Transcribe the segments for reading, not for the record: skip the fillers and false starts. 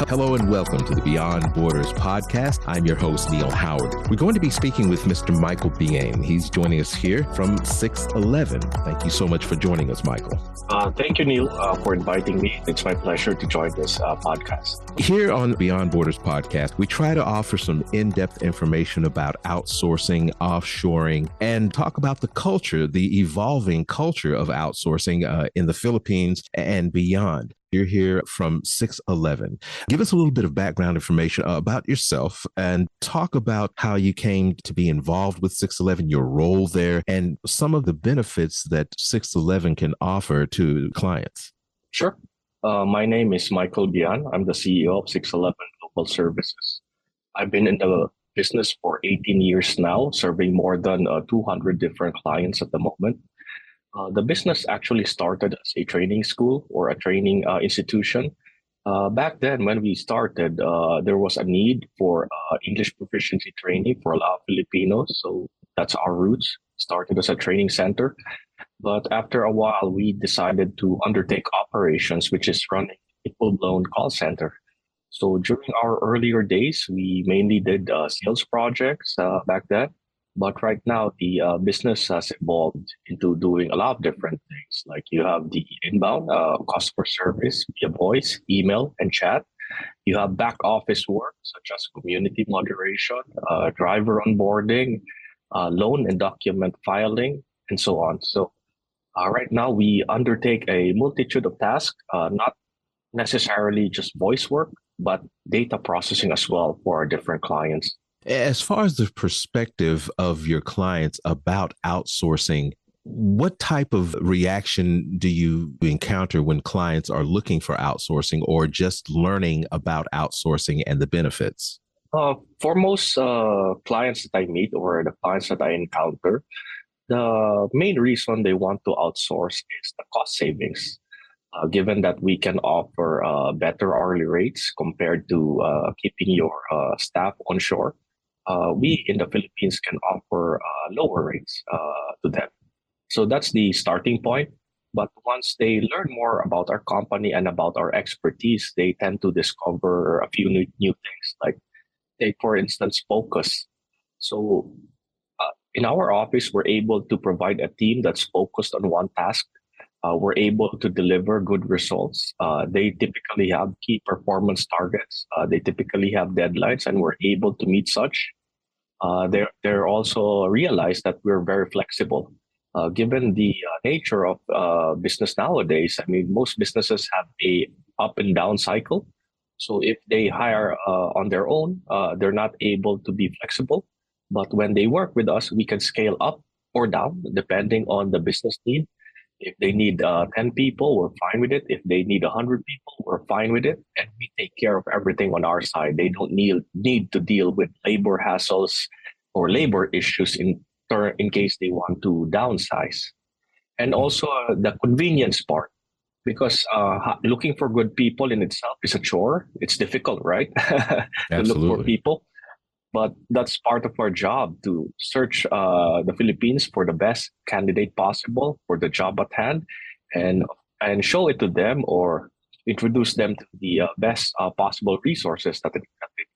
Hello and welcome to the Beyond Borders podcast. I'm your host, Neil Howard. We're going to be speaking with Mr. Michael Bian. He's joining us here from SixEleven. Thank you so much for joining us, Michael. Thank you, Neil, for inviting me. It's my pleasure to join this podcast. Here on the Beyond Borders podcast, we try to offer some in-depth information about outsourcing, offshoring, and talk about the culture, the evolving culture of outsourcing in the Philippines and beyond. You're here from SixEleven. Give us a little bit of background information about yourself and talk about how you came to be involved with SixEleven, your role there, and some of the benefits that SixEleven can offer to clients. Sure. My name is Michael Bian. I'm the CEO of SixEleven Global Services. I've been in the business for 18 years now, serving more than 200 different clients at the moment. The business actually started as a training school or a training institution. Back then, when we started, there was a need for English proficiency training for a lot of Filipinos. So that's our roots. Started as a training center. But after a while, we decided to undertake operations, which is running a full-blown call center. So during our earlier days, we mainly did sales projects back then. But right now, the business has evolved into doing a lot of different things. Like you have the inbound customer service via voice, email, and chat. You have back office work, such as community moderation, driver onboarding, loan and document filing, and so on. So right now, we undertake a multitude of tasks, not necessarily just voice work, but data processing as well for our different clients. As far as the perspective of your clients about outsourcing, what type of reaction do you encounter when clients are looking for outsourcing or just learning about outsourcing and the benefits? For most clients that I meet or the clients that I encounter, the main reason they want to outsource is the cost savings. Given that we can offer better hourly rates compared to keeping your staff onshore, we in the Philippines can offer lower rates to them. So that's the starting point. But once they learn more about our company and about our expertise, they tend to discover a few new things. Like take, for instance, focus. So in our office, we're able to provide a team that's focused on one task. We're able to deliver good results. They typically have key performance targets. They typically have deadlines, and we're able to meet such. They're also realize that we're very flexible. Given the nature of business nowadays, I mean, most businesses have a up and down cycle. So if they hire on their own, they're not able to be flexible. But when they work with us, we can scale up or down depending on the business need. If they need 10 people, we're fine with it. If they need 100 people, we're fine with it. And we take care of everything on our side. They don't need to deal with labor hassles or labor issues in case they want to downsize. And also the convenience part, because looking for good people in itself is a chore. It's difficult, right? To look for people. But that's part of our job to search the Philippines for the best candidate possible for the job at hand and show it to them or introduce them to the best possible resources that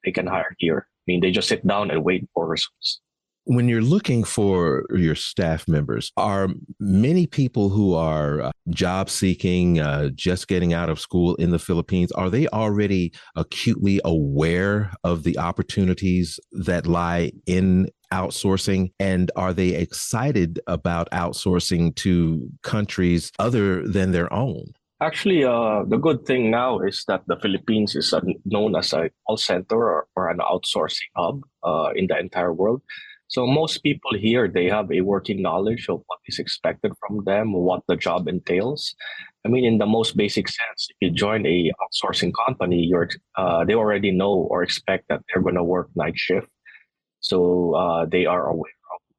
they can hire here. I mean, they just sit down and wait for results. When you're looking for your staff members, are many people who are job seeking, just getting out of school in the Philippines, are they already acutely aware of the opportunities that lie in outsourcing? And are they excited about outsourcing to countries other than their own? Actually, the good thing now is that the Philippines is known as a call center or an outsourcing hub in the entire world. So most people here, they have a working knowledge of what is expected from them, what the job entails. I mean, in the most basic sense, if you join a outsourcing company, they already know or expect that they're going to work night shift. So they are aware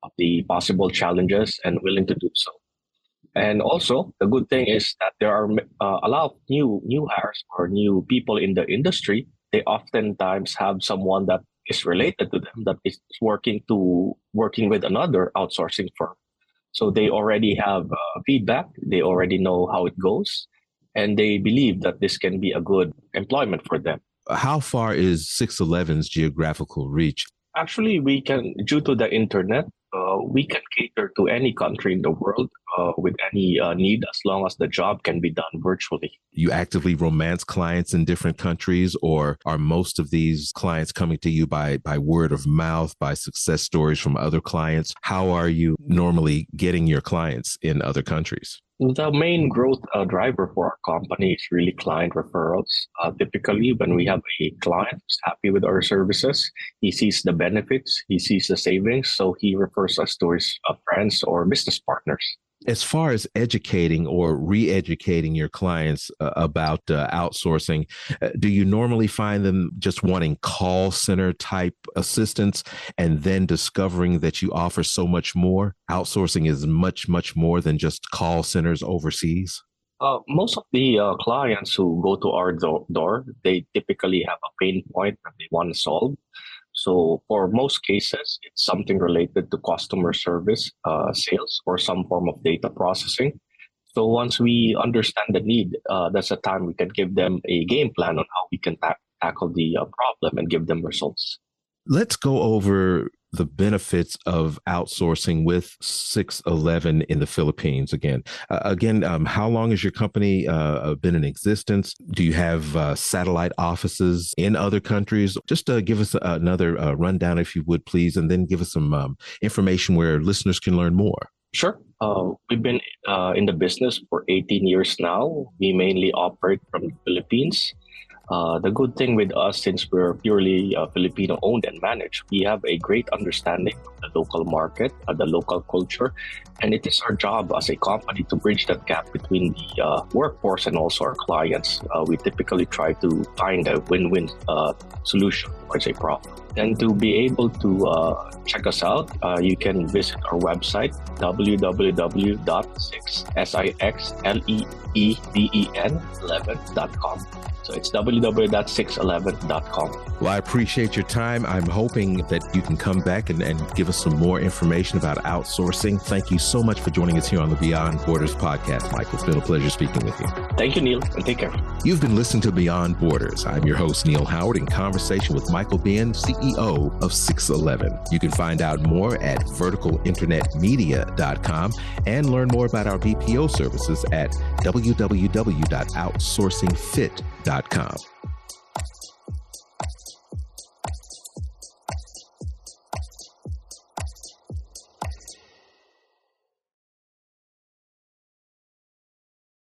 of the possible challenges and willing to do so. And also, the good thing is that there are a lot of new hires or new people in the industry. They oftentimes have someone that is related to them that is working with another outsourcing firm. So they already have feedback. They already know how it goes, and they believe that this can be a good employment for them. How far is 611's geographical reach? Actually, we can, due to the internet, we can cater to any country in the world with any need as long as the job can be done virtually. You actively romance clients in different countries, or are most of these clients coming to you by word of mouth, by success stories from other clients? How are you normally getting your clients in other countries? The main growth driver for our company is really client referrals. Typically, when we have a client who's happy with our services, he sees the benefits, he sees the savings, so he refers us to his friends or business partners. As far as educating or re-educating your clients about outsourcing, do you normally find them just wanting call center type assistance and then discovering that you offer so much more? Outsourcing is much, much more than just call centers overseas. Most of the clients who go to our door, they typically have a pain point that they want to solve. So for most cases, it's something related to customer service, sales, or some form of data processing. So once we understand the need, that's the time we can give them a game plan on how we can tackle the problem and give them results. Let's go over the benefits of outsourcing with 611 in the Philippines again. How long has your company been in existence? Do you have satellite offices in other countries? Just give us another rundown, if you would, please, and then give us some information where listeners can learn more. Sure. We've been in the business for 18 years now. We mainly operate from the Philippines. The good thing with us, since we're purely Filipino owned and managed, we have a great understanding of the local market, the local culture, and it is our job as a company to bridge that gap between the workforce and also our clients. We typically try to find a win-win solution towards a problem. And to be able to check us out, you can visit our website, www.sixeleven11.com. So it's www.sixeleven.com. Well, I appreciate your time. I'm hoping that you can come back and give us some more information about outsourcing. Thank you so much for joining us here on the Beyond Borders podcast, Michael. It's been a pleasure speaking with you. Thank you, Neil, and take care. You've been listening to Beyond Borders. I'm your host, Neil Howard, in conversation with Michael Bian, CEO of 611. You can find out more at verticalinternetmedia.com and learn more about our BPO services at www.outsourcingfit.com.